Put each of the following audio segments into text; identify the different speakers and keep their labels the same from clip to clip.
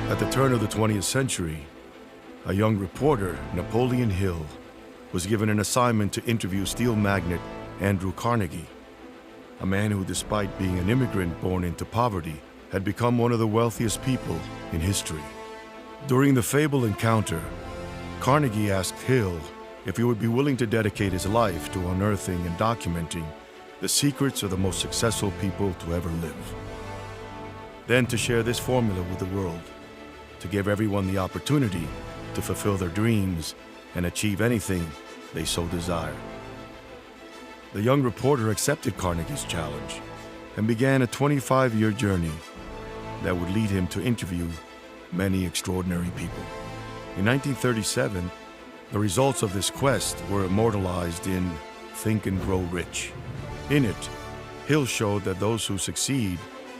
Speaker 1: At the turn of the 20th century, a young reporter, Napoleon Hill, was given an assignment to interview steel magnate Andrew Carnegie, a man who, despite being an immigrant born into poverty, had become one of the wealthiest people in history. During the fabled encounter, Carnegie asked Hill if he would be willing to dedicate his life to unearthing and documenting the secrets of the most successful people to ever live. Then to share this formula with the world, to give everyone the opportunity to fulfill their dreams and achieve anything they so desire. The young reporter accepted Carnegie's challenge and began a 25-year journey that would lead him to interview many extraordinary people. In 1937, the results of this quest were immortalized in Think and Grow Rich. In it, Hill showed that those who succeed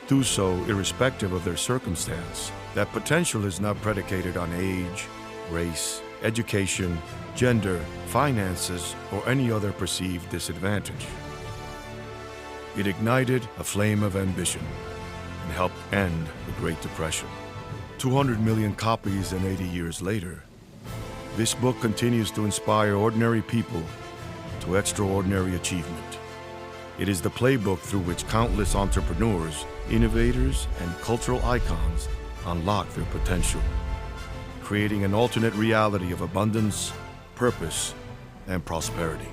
Speaker 1: do so irrespective of their circumstance, that potential is not predicated on age, race, education, gender, finances, or any other perceived disadvantage. It ignited a flame of ambition and helped end the Great Depression. 200 million copies and 80 years later, this book continues to inspire ordinary people to extraordinary achievement. It is the playbook through which countless entrepreneurs, innovators, and cultural icons unlock their potential, creating an alternate reality of abundance, purpose, and prosperity.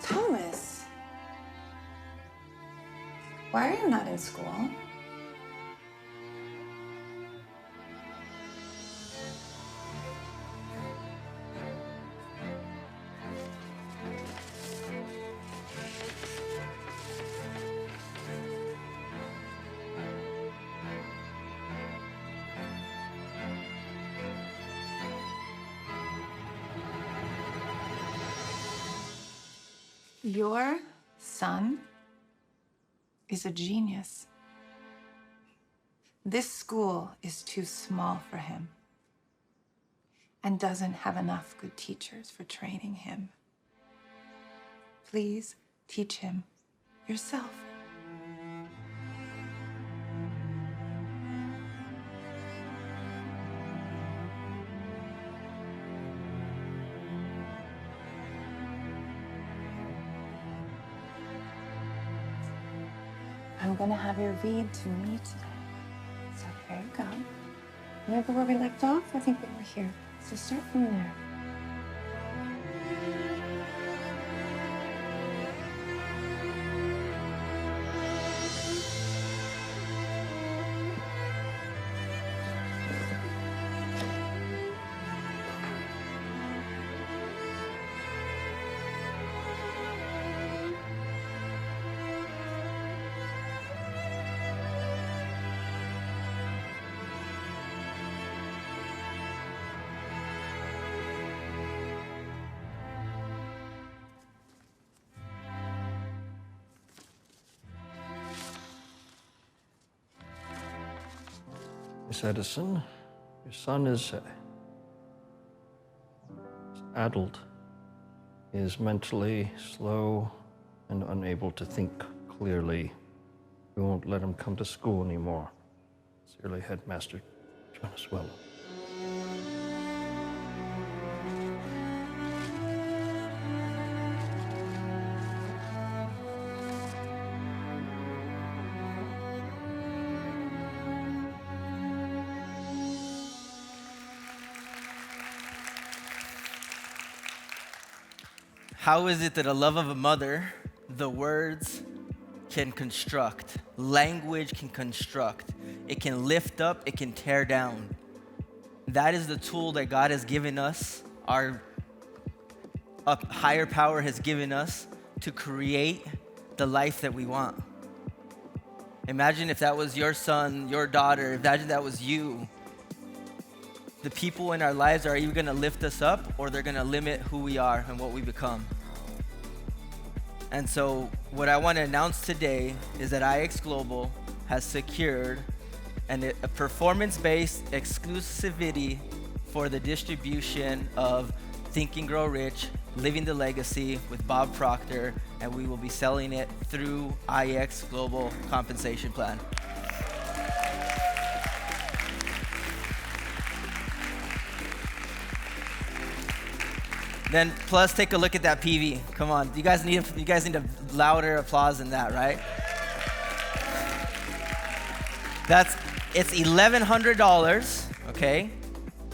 Speaker 2: Thomas, why are you not in school? Your son is a genius. This school is too small for him and doesn't have enough good teachers for training him. Please teach him yourself. I'm gonna have your read to me today. So here you go. Remember where we left off? I think we were here. So start from there.
Speaker 3: Miss Edison, your son is adult. He is mentally slow and unable to think clearly. We won't let him come to school anymore. Sincerely, Headmaster Jonas Well.
Speaker 4: How is it that a love of a mother, the words can construct, language can construct, it can lift up, it can tear down. That is the tool that God has given us, a higher power has given us to create the life that we want. Imagine if that was your son, your daughter, imagine that was you. The people in our lives are either gonna lift us up or they're gonna limit who we are and what we become. And so what I want to announce today is that IX Global has secured a performance-based exclusivity for the distribution of Think and Grow Rich, Living the Legacy with Bob Proctor, and we will be selling it through IX Global Compensation Plan. Then plus take a look at that PV. Come on, you guys need a louder applause than that, right? It's $1,100, okay?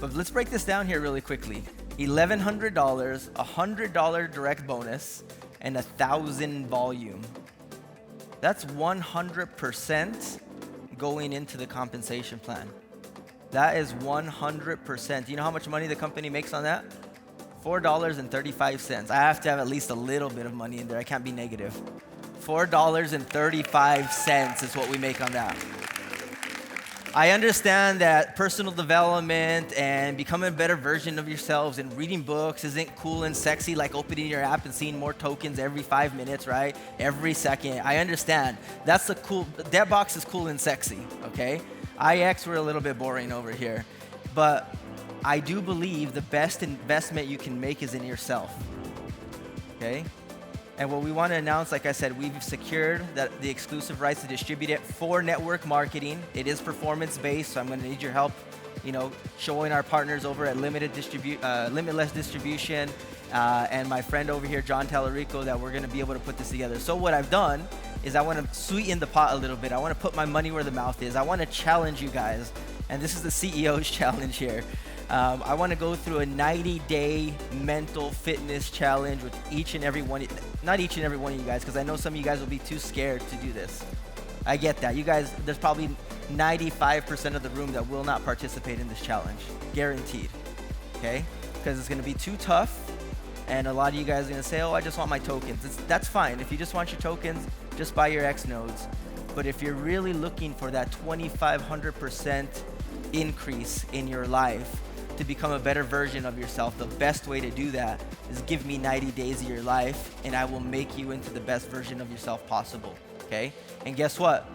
Speaker 4: But let's break this down here really quickly. $1,100, $100 direct bonus, and 1,000 volume. That's 100% going into the compensation plan. That is 100%. Do you know how much money the company makes on that? $4.35. I have to have at least a little bit of money in there. I can't be negative. $4.35 is what we make on that. I understand that personal development and becoming a better version of yourselves and reading books isn't cool and sexy like opening your app and seeing more tokens every 5 minutes, right? Every second. I understand. That box is cool and sexy, okay? IX, we're a little bit boring over here. But I do believe the best investment you can make is in yourself, okay? And what we want to announce, like I said, we've secured the exclusive rights to distribute it for network marketing. It is performance-based, so I'm going to need your help, showing our partners over at Limitless Distribution and my friend over here, John Tallarico, that we're going to be able to put this together. So what I've done is I want to sweeten the pot a little bit. I want to put my money where the mouth is. I want to challenge you guys, and this is the CEO's challenge here. I want to go through a 90-day mental fitness challenge with each and every one, not each and every one of you guys, because I know some of you guys will be too scared to do this. I get that. You guys, there's probably 95% of the room that will not participate in this challenge, guaranteed, okay? Because it's going to be too tough, and a lot of you guys are going to say, oh, I just want my tokens. That's fine. If you just want your tokens, just buy your X nodes. But if you're really looking for that 2,500% increase in your life, to become a better version of yourself, the best way to do that is give me 90 days of your life and I will make you into the best version of yourself possible, okay? And guess what?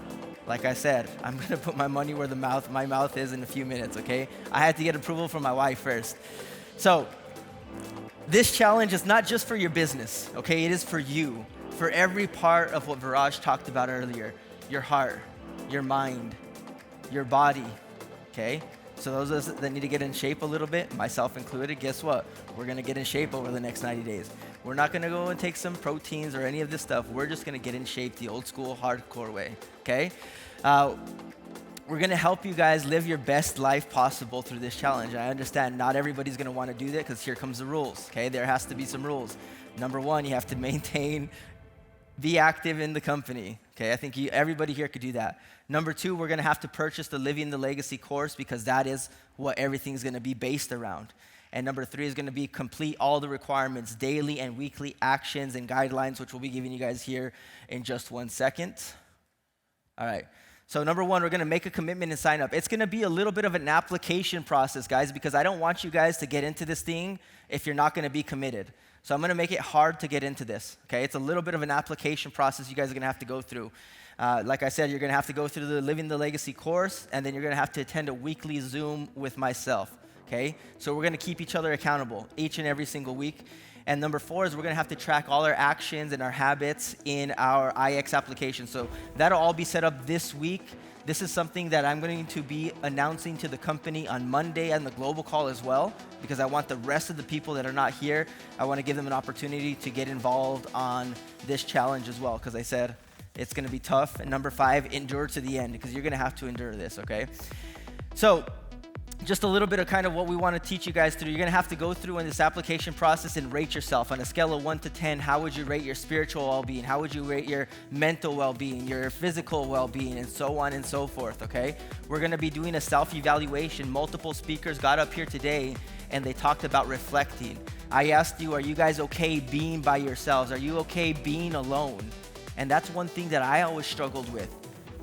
Speaker 4: Like I said, I'm gonna put my money where my mouth is in a few minutes, okay? I had to get approval from my wife first. So, this challenge is not just for your business, okay? It is for you, for every part of what Viraj talked about earlier. Your heart, your mind, your body, okay? So those of us that need to get in shape a little bit, myself included, guess what? We're going to get in shape over the next 90 days. We're not going to go and take some proteins or any of this stuff. We're just going to get in shape the old school, hardcore way, okay? We're going to help you guys live your best life possible through this challenge. I understand not everybody's going to want to do that because here comes the rules, okay? There has to be some rules. Number one, you have to be active in the company, okay? I think everybody here could do that. Number two, we're going to have to purchase the Living the Legacy course because that is what everything's going to be based around. And number three is going to be complete all the requirements, daily and weekly actions and guidelines, which we'll be giving you guys here in just 1 second. All right. So number one, we're going to make a commitment and sign up. It's going to be a little bit of an application process, guys, because I don't want you guys to get into this thing if you're not going to be committed. So I'm going to make it hard to get into this, okay? It's a little bit of an application process you guys are going to have to go through. Like I said, you're going to have to go through the Living the Legacy course, and then you're going to have to attend a weekly Zoom with myself, okay? So we're going to keep each other accountable each and every single week. And number four is we're going to have to track all our actions and our habits in our IX application. So that'll all be set up this week. This is something that I'm going to be announcing to the company on Monday and the global call as well, because I want the rest of the people that are not here, I want to give them an opportunity to get involved on this challenge as well, because I said it's going to be tough. And number five, endure to the end, because you're going to have to endure this, okay? So just a little bit of kind of what we want to teach you guys through. You're going to have to go through in this application process and rate yourself. On a scale of 1 to 10, how would you rate your spiritual well-being? How would you rate your mental well-being, your physical well-being, and so on and so forth, okay? We're going to be doing a self-evaluation. Multiple speakers got up here today, and they talked about reflecting. I asked you, are you guys okay being by yourselves? Are you okay being alone? And that's one thing that I always struggled with.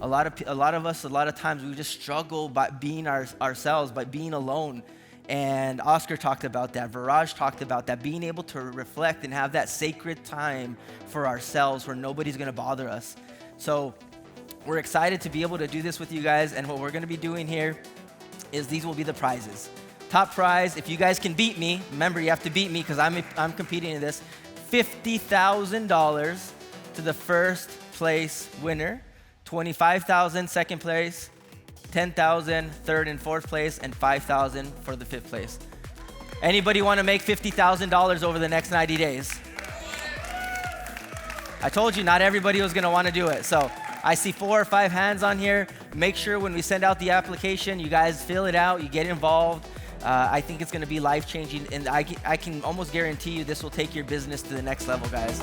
Speaker 4: A lot of us, a lot of times we just struggle by being ourselves, by being alone. And Oscar talked about that. Viraj talked about that. Being able to reflect and have that sacred time for ourselves where nobody's going to bother us. So we're excited to be able to do this with you guys. And what we're going to be doing here is these will be the prizes. Top prize, if you guys can beat me, remember you have to beat me because I'm competing in this, $50,000 to the first place winner, $25,000 second place, $10,000 third and fourth place, and $5,000 for the fifth place. Anybody want to make $50,000 over the next 90 days? I told you not everybody was going to want to do it. So I see 4 or 5 hands on here. Make sure when we send out the application, you guys fill it out, you get involved. I think it's going to be life-changing, and I can almost guarantee you this will take your business to the next level, guys.